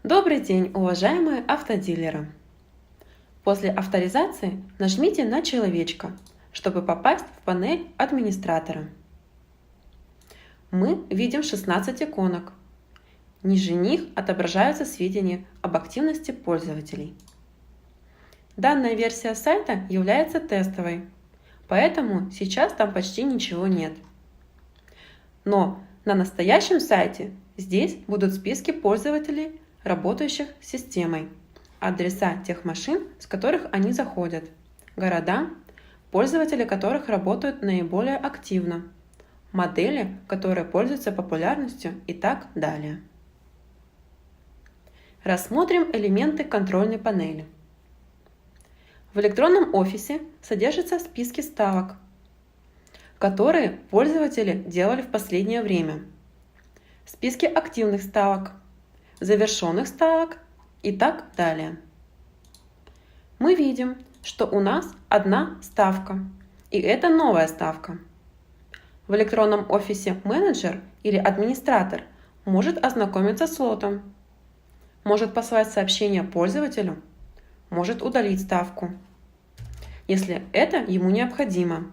Добрый день, уважаемые автодилеры! После авторизации нажмите на человечка, чтобы попасть в панель администратора. Мы видим 16 иконок. Ниже них отображаются сведения об активности пользователей. Данная версия сайта является тестовой, поэтому сейчас там почти ничего нет. Но на настоящем сайте здесь будут списки пользователей, работающих с системой, адреса тех машин, с которых они заходят, города, пользователи которых работают наиболее активно, модели, которые пользуются популярностью и так далее. Рассмотрим элементы контрольной панели. В электронном офисе содержатся списки ставок, которые пользователи делали в последнее время, списки активных ставок, завершенных ставок и так далее. Мы видим, что у нас одна ставка, и это новая ставка. В электронном офисе менеджер или администратор может ознакомиться с лотом, может послать сообщение пользователю, может удалить ставку, если это ему необходимо.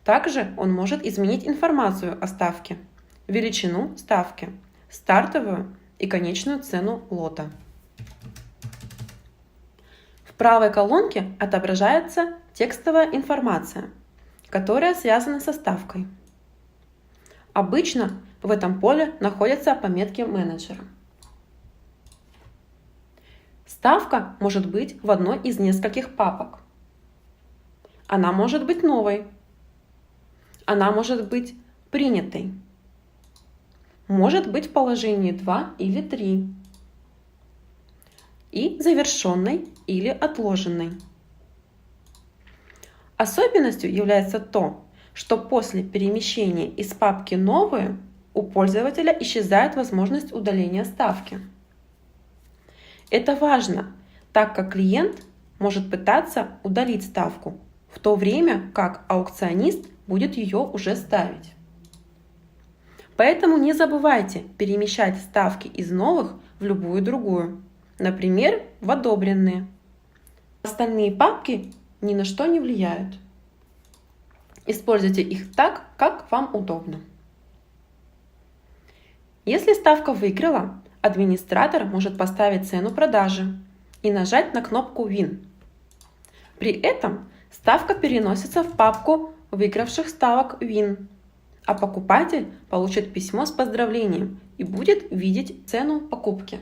Также он может изменить информацию о ставке, величину ставки, стартовую и конечную цену лота. В правой колонке отображается текстовая информация, которая связана со ставкой. Обычно в этом поле находятся пометки менеджера. Ставка может быть в одной из нескольких папок. Она может быть новой. Она может быть принятой. Может быть в положении 2 или 3. И завершенной или отложенной. Особенностью является то, что после перемещения из папки «Новые» у пользователя исчезает возможность удаления ставки. Это важно, так как клиент может пытаться удалить ставку, в то время как аукционист будет ее уже ставить. Поэтому не забывайте перемещать ставки из новых в любую другую, например, в одобренные. Остальные папки ни на что не влияют. Используйте их так, как вам удобно. Если ставка выиграла, администратор может поставить цену продажи и нажать на кнопку Win. При этом ставка переносится в папку выигравших ставок Win, а покупатель получит письмо с поздравлением и будет видеть цену покупки.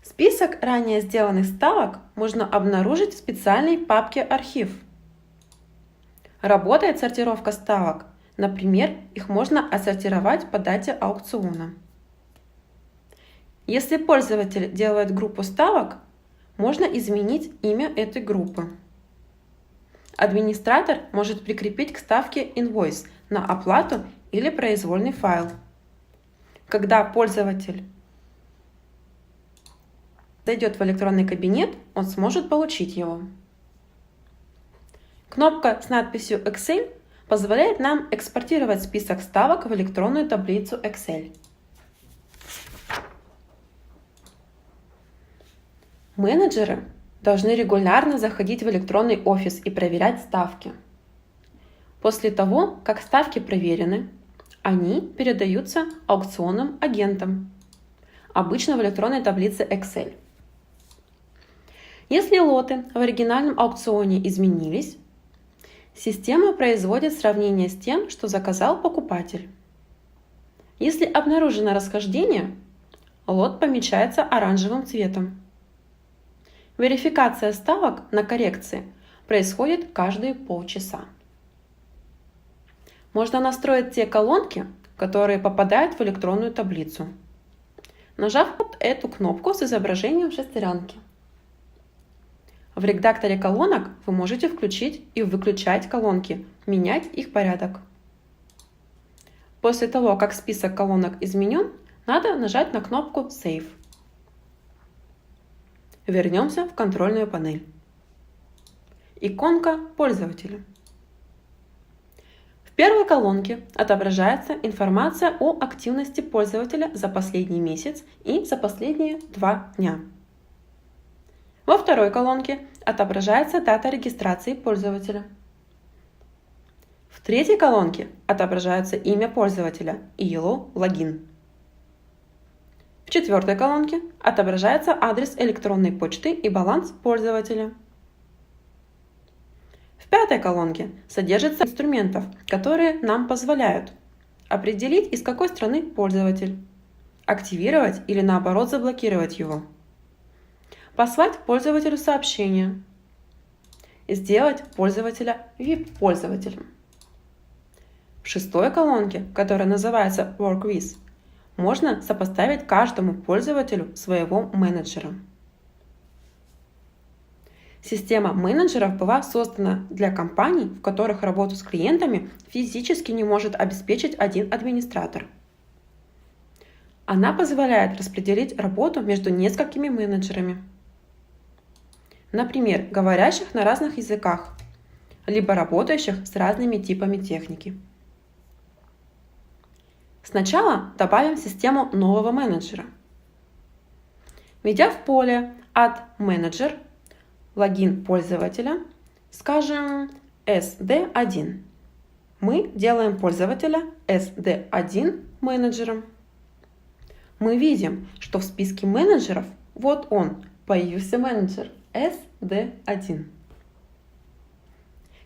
Список ранее сделанных ставок можно обнаружить в специальной папке «Архив». Работает сортировка ставок. Например, их можно отсортировать по дате аукциона. Если пользователь делает группу ставок, можно изменить имя этой группы. Администратор может прикрепить к ставке invoice на оплату или произвольный файл. Когда пользователь зайдет в электронный кабинет, он сможет получить его. Кнопка с надписью Excel позволяет нам экспортировать список ставок в электронную таблицу Excel. Менеджеры должны регулярно заходить в электронный офис и проверять ставки. После того, как ставки проверены, они передаются аукционным агентам, обычно в электронной таблице Excel. Если лоты в оригинальном аукционе изменились, система производит сравнение с тем, что заказал покупатель. Если обнаружено расхождение, лот помечается оранжевым цветом. Верификация ставок на коррекции происходит каждые полчаса. Можно настроить те колонки, которые попадают в электронную таблицу, нажав вот эту кнопку с изображением шестеренки. В редакторе колонок вы можете включить и выключать колонки, менять их порядок. После того, как список колонок изменен, надо нажать на кнопку Save. Вернемся в контрольную панель. Иконка пользователя. В первой колонке отображается информация о активности пользователя за последний месяц и за последние 2 дня. Во второй колонке отображается дата регистрации пользователя. В третьей колонке отображается имя пользователя и его логин. В четвертой колонке отображается адрес электронной почты и баланс пользователя. В пятой колонке содержатся инструментов, которые нам позволяют определить, из какой страны пользователь, активировать или наоборот заблокировать его, послать пользователю сообщение, сделать пользователя VIP-пользователем. В шестой колонке, которая называется Work With, можно сопоставить каждому пользователю своего менеджера. Система менеджеров была создана для компаний, в которых работу с клиентами физически не может обеспечить один администратор. Она позволяет распределить работу между несколькими менеджерами. Например, говорящих на разных языках, либо работающих с разными типами техники. Сначала добавим систему нового менеджера. Введя в поле Add Manager логин пользователя, скажем SD1, мы делаем пользователя SD1 менеджером. Мы видим, что в списке менеджеров, вот он, появился менеджер SD1.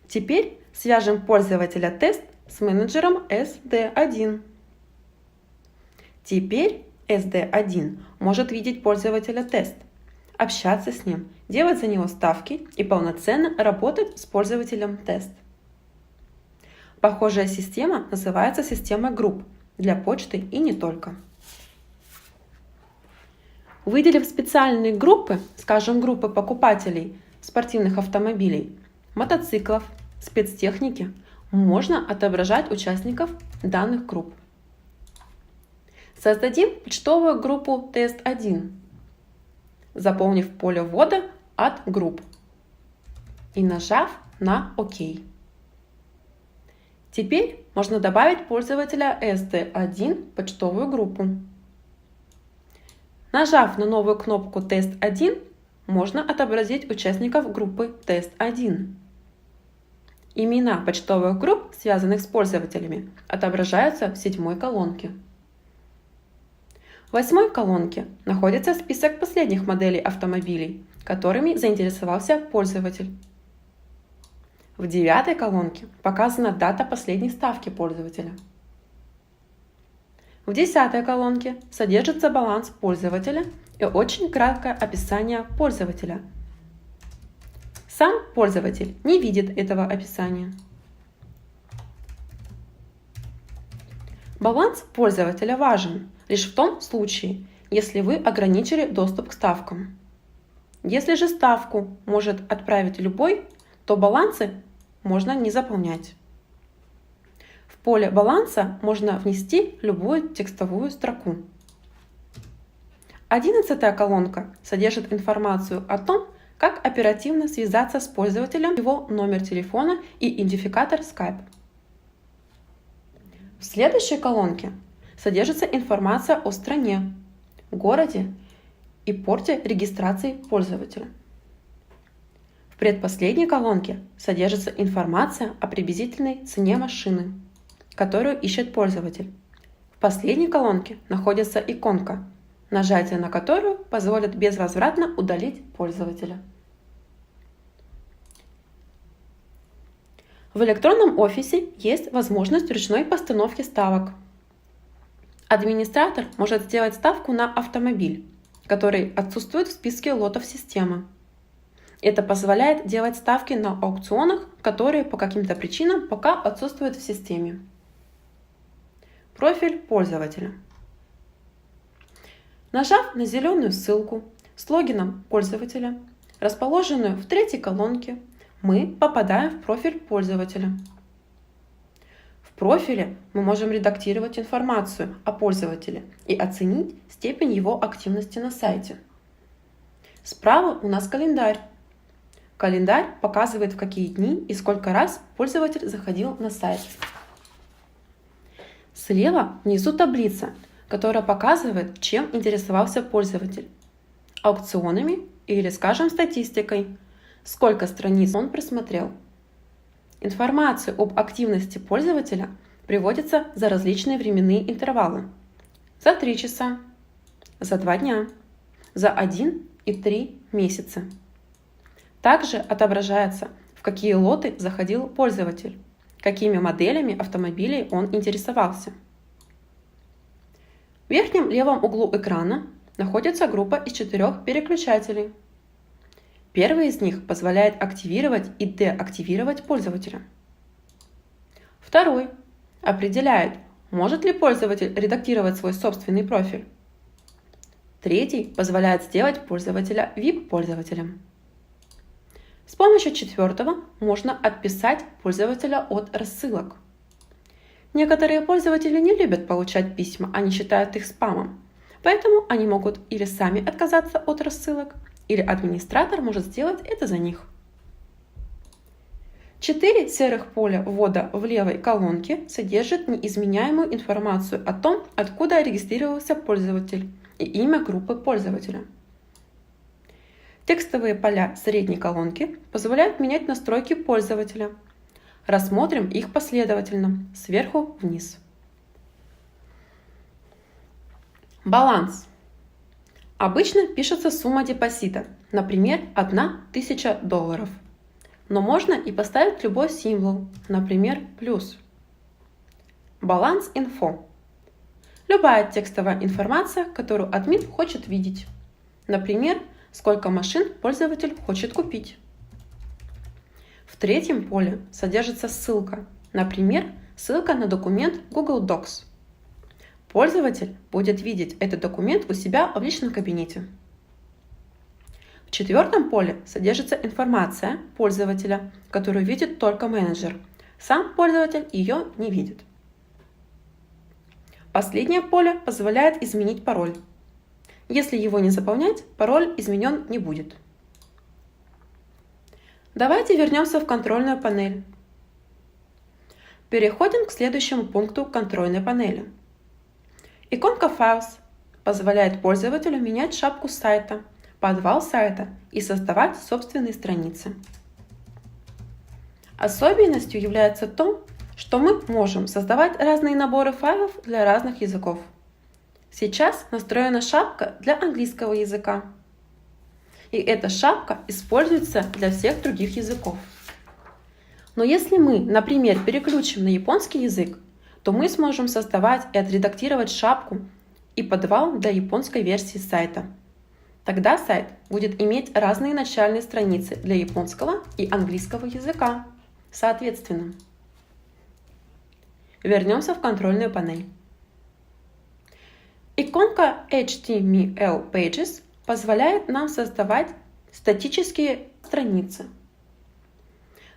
Теперь свяжем пользователя тест с менеджером SD1. Теперь SD1 может видеть пользователя тест, общаться с ним, делать за него ставки и полноценно работать с пользователем тест. Похожая система называется системой групп для почты и не только. Выделив специальные группы, скажем, группы покупателей спортивных автомобилей, мотоциклов, спецтехники, можно отображать участников данных групп. Создадим почтовую группу Тест1, заполнив поле ввода от групп и нажав на ОК. Теперь можно добавить пользователя SD1 в почтовую группу. Нажав на новую кнопку Тест1, можно отобразить участников группы Тест1. Имена почтовых групп, связанных с пользователями, отображаются в 7-й колонке. В 8-й колонке находится список последних моделей автомобилей, которыми заинтересовался пользователь. В 9-й колонке показана дата последней ставки пользователя. В 10-й колонке содержится баланс пользователя и очень краткое описание пользователя. Сам пользователь не видит этого описания. Баланс пользователя важен лишь в том случае, если вы ограничили доступ к ставкам. Если же ставку может отправить любой, то балансы можно не заполнять. В поле баланса можно внести любую текстовую строку. 11-я колонка содержит информацию о том, как оперативно связаться с пользователем, его номер телефона и идентификатор Skype. В следующей колонке содержится информация о стране, городе и порте регистрации пользователя. В предпоследней колонке содержится информация о приблизительной цене машины, которую ищет пользователь. В последней колонке находится иконка, нажатие на которую позволит безвозвратно удалить пользователя. В электронном офисе есть возможность ручной постановки ставок. Администратор может сделать ставку на автомобиль, который отсутствует в списке лотов системы. Это позволяет делать ставки на аукционах, которые по каким-то причинам пока отсутствуют в системе. Профиль пользователя. Нажав на зеленую ссылку с логином пользователя, расположенную в 3-й колонке, мы попадаем в профиль пользователя. В профиле мы можем редактировать информацию о пользователе и оценить степень его активности на сайте. Справа у нас календарь. Календарь показывает, в какие дни и сколько раз пользователь заходил на сайт. Слева внизу таблица, которая показывает, чем интересовался пользователь. Аукционами или, скажем, статистикой, сколько страниц он просмотрел. Информация об активности пользователя приводится за различные временные интервалы. За 3 часа, за 2 дня, за 1 и 3 месяца. Также отображается, в какие лоты заходил пользователь, какими моделями автомобилей он интересовался. В верхнем левом углу экрана находится группа из 4 переключателей. Первый из них позволяет активировать и деактивировать пользователя. Второй определяет, может ли пользователь редактировать свой собственный профиль. Третий позволяет сделать пользователя VIP-пользователем. С помощью четвертого можно отписать пользователя от рассылок. Некоторые пользователи не любят получать письма, они считают их спамом, поэтому они могут или сами отказаться от рассылок, или администратор может сделать это за них. 4 серых поля ввода в левой колонке содержат неизменяемую информацию о том, откуда регистрировался пользователь и имя группы пользователя. Текстовые поля средней колонки позволяют менять настройки пользователя. Рассмотрим их последовательно, сверху вниз. Баланс. Обычно пишется сумма депозита, например, $1000. Но можно и поставить любой символ, например, плюс. Баланс инфо. Любая текстовая информация, которую админ хочет видеть. Например, сколько машин пользователь хочет купить. В третьем поле содержится ссылка, например, ссылка на документ Google Docs. Пользователь будет видеть этот документ у себя в личном кабинете. В четвертом поле содержится информация пользователя, которую видит только менеджер. Сам пользователь ее не видит. Последнее поле позволяет изменить пароль. Если его не заполнять, пароль изменен не будет. Давайте вернемся в контрольную панель. Переходим к следующему пункту контрольной панели. Иконка Files позволяет пользователю менять шапку сайта, подвал сайта и создавать собственные страницы. Особенностью является то, что мы можем создавать разные наборы файлов для разных языков. Сейчас настроена шапка для английского языка. И эта шапка используется для всех других языков. Но если мы, например, переключим на японский язык, то мы сможем создавать и отредактировать шапку и подвал для японской версии сайта. Тогда сайт будет иметь разные начальные страницы для японского и английского языка, соответственно. Вернемся в контрольную панель. Иконка HTML Pages позволяет нам создавать статические страницы.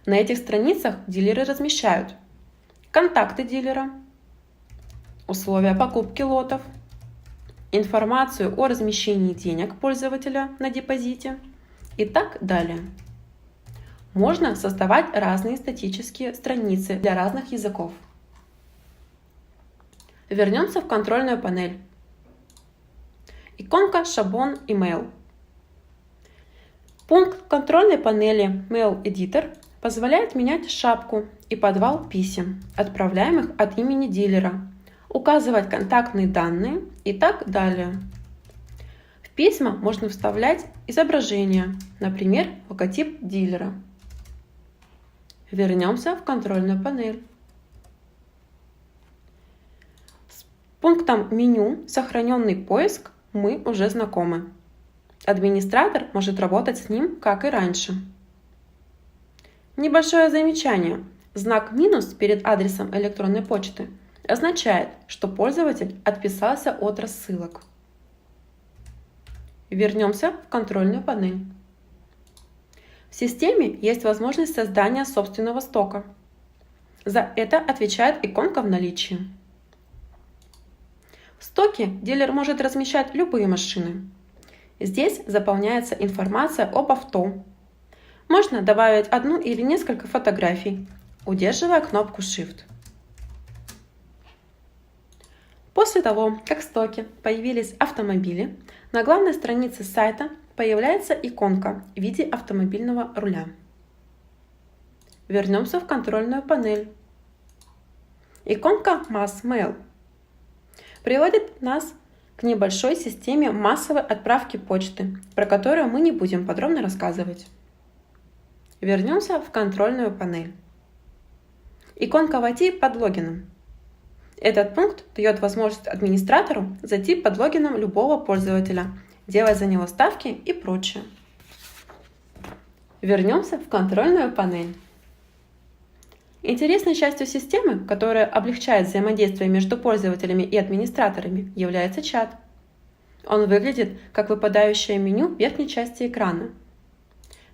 На этих страницах дилеры размещают контакты дилера, условия покупки лотов, информацию о размещении денег пользователя на депозите и так далее. Можно создавать разные статические страницы для разных языков. Вернемся в контрольную панель. Иконка «Шаблон email». Пункт контрольной панели Mail Editor позволяет менять шапку и подвал писем, отправляемых от имени дилера, указывать контактные данные и так далее. В письма можно вставлять изображения, например, логотип дилера. Вернемся в контрольную панель. С пунктом меню «Сохраненный поиск» мы уже знакомы. Администратор может работать с ним, как и раньше. Небольшое замечание. Знак минус перед адресом электронной почты означает, что пользователь отписался от рассылок. Вернемся в контрольную панель. В системе есть возможность создания собственного стока. За это отвечает иконка в наличии. В стоке дилер может размещать любые машины. Здесь заполняется информация об авто. Можно добавить одну или несколько фотографий, удерживая кнопку Shift. После того, как в стоке появились автомобили, на главной странице сайта появляется иконка в виде автомобильного руля. Вернемся в контрольную панель. Иконка Mass Mail приводит нас к небольшой системе массовой отправки почты, про которую мы не будем подробно рассказывать. Вернемся в контрольную панель. Иконка «Войти под логином». Этот пункт дает возможность администратору зайти под логином любого пользователя, делать за него ставки и прочее. Вернемся в контрольную панель. Интересной частью системы, которая облегчает взаимодействие между пользователями и администраторами, является чат. Он выглядит как выпадающее меню в верхней части экрана.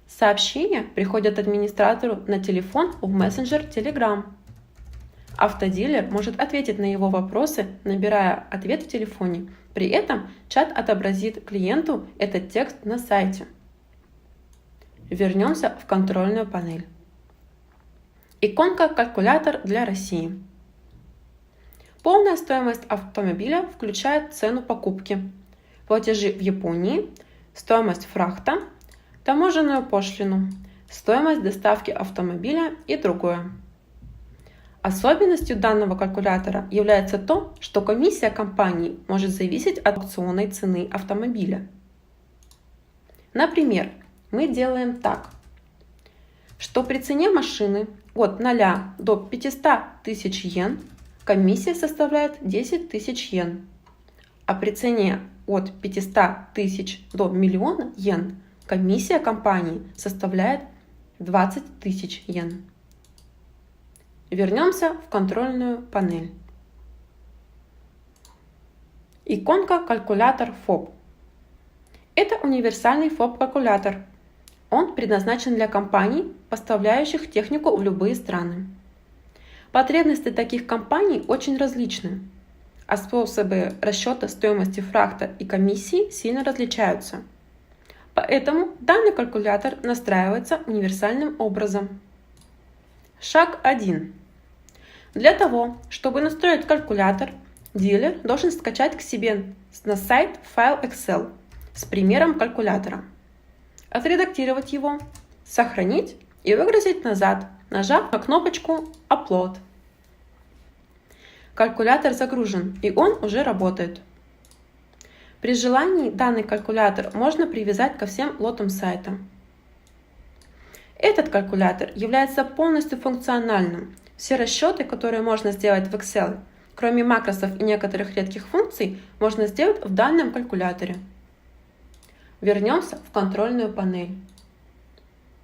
Сообщения приходят администратору на телефон в мессенджер Telegram. Автодилер может ответить на его вопросы, набирая ответ в телефоне. При этом чат отобразит клиенту этот текст на сайте. Вернемся в контрольную панель. Иконка «Калькулятор для России». Полная стоимость автомобиля включает цену покупки, платежи в Японии, стоимость фрахта, таможенную пошлину, стоимость доставки автомобиля и другое. Особенностью данного калькулятора является то, что комиссия компании может зависеть от аукционной цены автомобиля. Например, мы делаем так, что при цене машины от 0 до 500 тысяч йен комиссия составляет 10 тысяч йен, а при цене от 500 тысяч до миллиона йен комиссия компании составляет 20 тысяч йен. Вернемся в контрольную панель. Иконка «Калькулятор ФОБ». Это универсальный ФОБ-калькулятор. Он предназначен для компаний, поставляющих технику в любые страны. Потребности таких компаний очень различны, а способы расчета стоимости фрахта и комиссии сильно различаются. Поэтому данный калькулятор настраивается универсальным образом. Шаг 1. Для того, чтобы настроить калькулятор, дилер должен скачать к себе на сайт файл Excel с примером калькулятора, отредактировать его, сохранить и выгрузить назад, нажав на кнопочку «Upload». Калькулятор загружен, и он уже работает. При желании данный калькулятор можно привязать ко всем лотам сайта. Этот калькулятор является полностью функциональным. Все расчеты, которые можно сделать в Excel, кроме макросов и некоторых редких функций, можно сделать в данном калькуляторе. Вернемся в контрольную панель.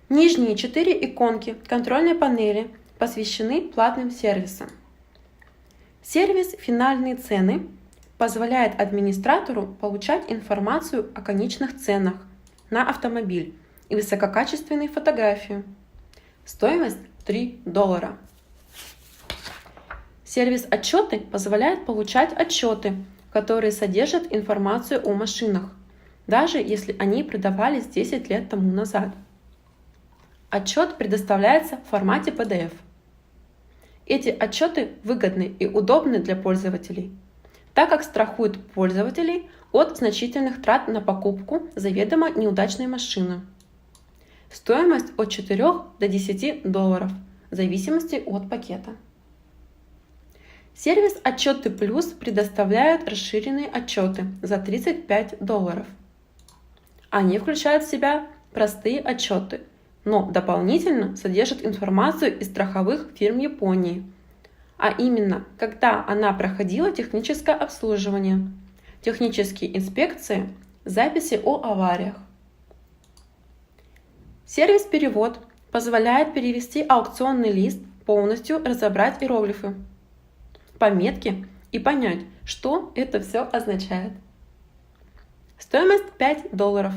Нижние 4 иконки контрольной панели посвящены платным сервисам. Сервис «Финальные цены» позволяет администратору получать информацию о конечных ценах на автомобиль и высококачественные фотографии. Стоимость $3. Сервис «Отчеты» позволяет получать отчеты, которые содержат информацию о машинах, даже если они продавались 10 лет тому назад. Отчет предоставляется в формате PDF. Эти отчеты выгодны и удобны для пользователей, так как страхуют пользователей от значительных трат на покупку заведомо неудачной машины. Стоимость от $4 до $10, в зависимости от пакета. Сервис «Отчеты Плюс» предоставляет расширенные отчеты за $35. Они включают в себя простые отчеты, но дополнительно содержат информацию из страховых фирм Японии, а именно, когда она проходила техническое обслуживание, технические инспекции, записи о авариях. Сервис «Перевод» позволяет перевести аукционный лист, полностью разобрать иероглифы, пометки и понять, что это все означает. Стоимость $5.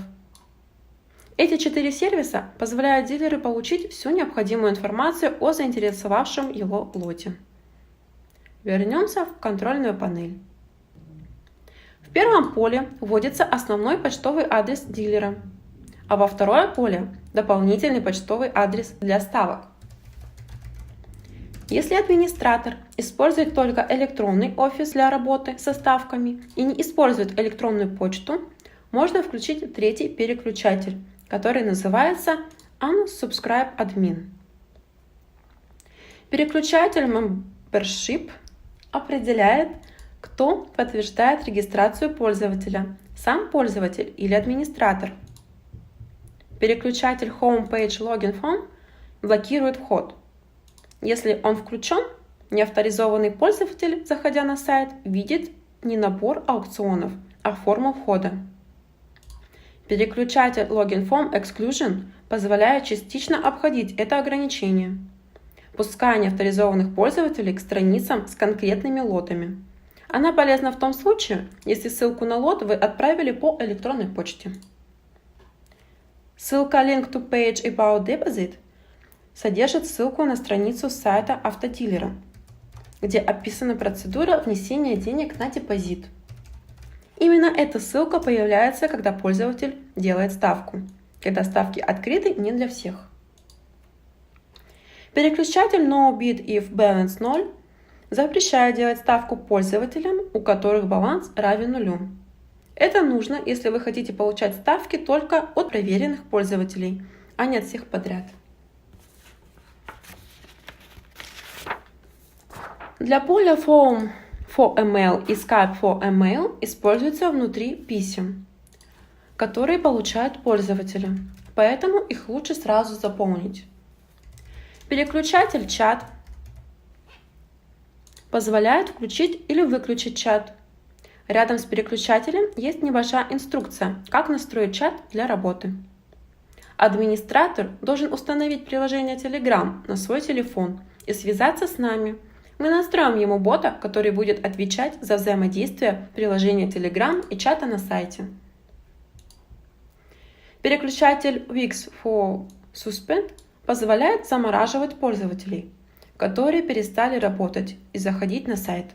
Эти 4 сервиса позволяют дилеру получить всю необходимую информацию о заинтересовавшем его лоте. Вернемся в контрольную панель. В первом поле вводится основной почтовый адрес дилера, а во второе поле – дополнительный почтовый адрес для ставок. Если администратор использует только электронный офис для работы со ставками и не использует электронную почту, можно включить третий переключатель, который называется Unsubscribe Admin. Переключатель Membership определяет, кто подтверждает регистрацию пользователя, сам пользователь или администратор. Переключатель Homepage Login Form блокирует вход. Если он включен, неавторизованный пользователь, заходя на сайт, видит не набор аукционов, а форму входа. Переключатель Login Form Exclusion позволяет частично обходить это ограничение, пуская неавторизованных пользователей к страницам с конкретными лотами. Она полезна в том случае, если ссылку на лот вы отправили по электронной почте. Ссылка Link to Page About Deposit содержит ссылку на страницу сайта автодилера, где описана процедура внесения денег на депозит. Именно эта ссылка появляется, когда пользователь делает ставку, когда ставки открыты не для всех. Переключатель No Bid If Balance 0 запрещает делать ставку пользователям, у которых баланс равен нулю. Это нужно, если вы хотите получать ставки только от проверенных пользователей, а не от всех подряд. Для поля Form for Email и Skype for Email используются внутри писем, которые получают пользователи, поэтому их лучше сразу заполнить. Переключатель чат позволяет включить или выключить чат. Рядом с переключателем есть небольшая инструкция, как настроить чат для работы. Администратор должен установить приложение Telegram на свой телефон и связаться с нами. Мы настроим ему бота, который будет отвечать за взаимодействие приложения Telegram и чата на сайте. Переключатель Wix for Suspend позволяет замораживать пользователей, которые перестали работать и заходить на сайт.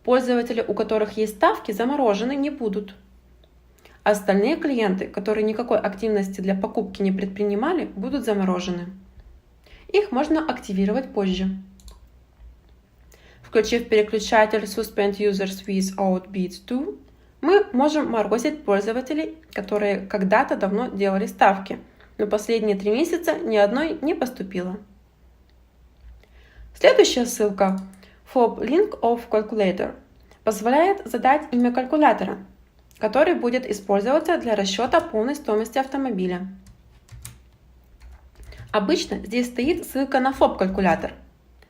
Пользователи, у которых есть ставки, заморожены не будут. Остальные клиенты, которые никакой активности для покупки не предпринимали, будут заморожены. Их можно активировать позже. Включив переключатель Suspend Users Without Bids To, мы можем морозить пользователей, которые когда-то давно делали ставки, но последние 3 месяца ни одной не поступило. Следующая ссылка FOB Link of Calculator позволяет задать имя калькулятора, который будет использоваться для расчета полной стоимости автомобиля. Обычно здесь стоит ссылка на FOB-калькулятор,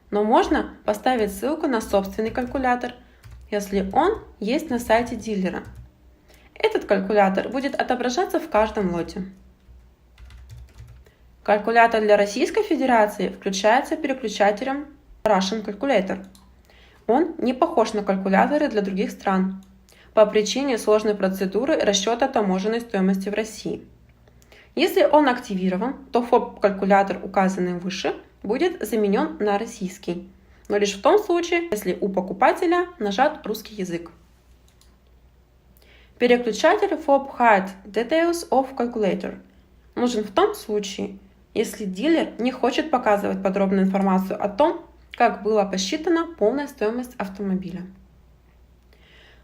но можно поставить ссылку на собственный калькулятор, если он есть на сайте дилера. Этот калькулятор будет отображаться в каждом лоте. Калькулятор для Российской Федерации включается переключателем Russian Calculator. Он не похож на калькуляторы для других стран по причине сложной процедуры расчета таможенной стоимости в России. Если он активирован, то FOB-калькулятор, указанный выше, будет заменен на российский, но лишь в том случае, если у покупателя нажат русский язык. Переключатель FOB Hide Details of Calculator нужен в том случае, если дилер не хочет показывать подробную информацию о том, как была посчитана полная стоимость автомобиля.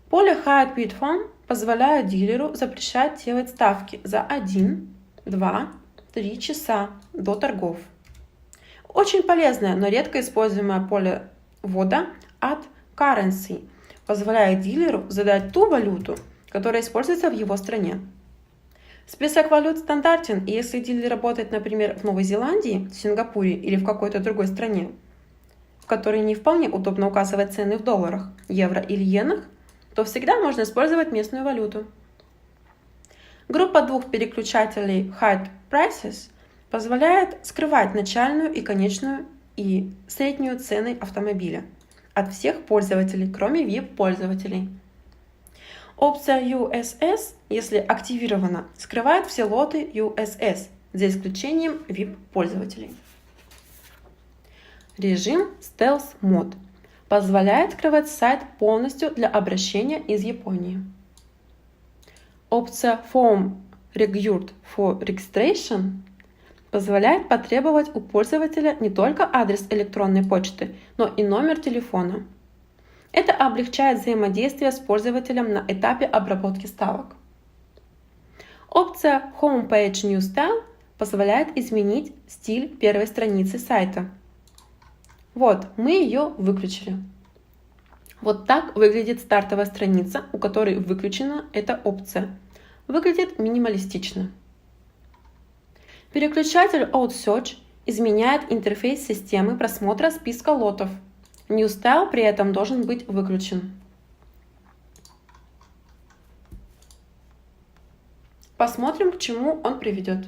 Поле Hide Bid Form позволяет дилеру запрещать делать ставки за 1, 2, 3 часа до торгов. Очень полезное, но редко используемое поле ввода Add Currency позволяет дилеру задать ту валюту, которая используется в его стране. Список валют стандартен, и если дилер работает, например, в Новой Зеландии, Сингапуре или в какой-то другой стране, в которой не вполне удобно указывать цены в долларах, евро или иенах, то всегда можно использовать местную валюту. Группа 2 переключателей Hide Prices позволяет скрывать начальную и конечную и среднюю цены автомобиля от всех пользователей, кроме VIP-пользователей. Опция USS, если активирована, скрывает все лоты USS, за исключением VIP-пользователей. Режим Stealth Mode позволяет скрывать сайт полностью для обращения из Японии. Опция Form Required for Registration позволяет потребовать у пользователя не только адрес электронной почты, но и номер телефона. Это облегчает взаимодействие с пользователем на этапе обработки ставок. Опция Homepage New Style позволяет изменить стиль первой страницы сайта. Вот, мы ее выключили. Вот так выглядит стартовая страница, у которой выключена эта опция. Выглядит минималистично. Переключатель OutSearch изменяет интерфейс системы просмотра списка лотов. New Style при этом должен быть выключен. Посмотрим, к чему он приведет.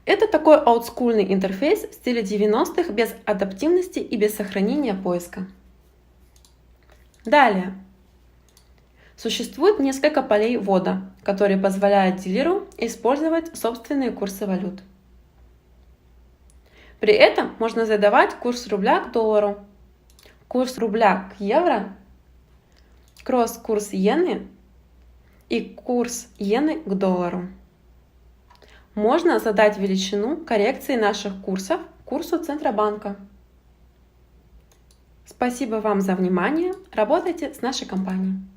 Это такой олдскульный интерфейс в стиле 90-х без адаптивности и без сохранения поиска. Далее. Существует несколько полей ввода, которые позволяют дилеру использовать собственные курсы валют. При этом можно задавать курс рубля к доллару, курс рубля к евро, кросс-курс иены и курс иены к доллару. Можно задать величину коррекции наших курсов курсу Центробанка. Спасибо вам за внимание. Работайте с нашей компанией.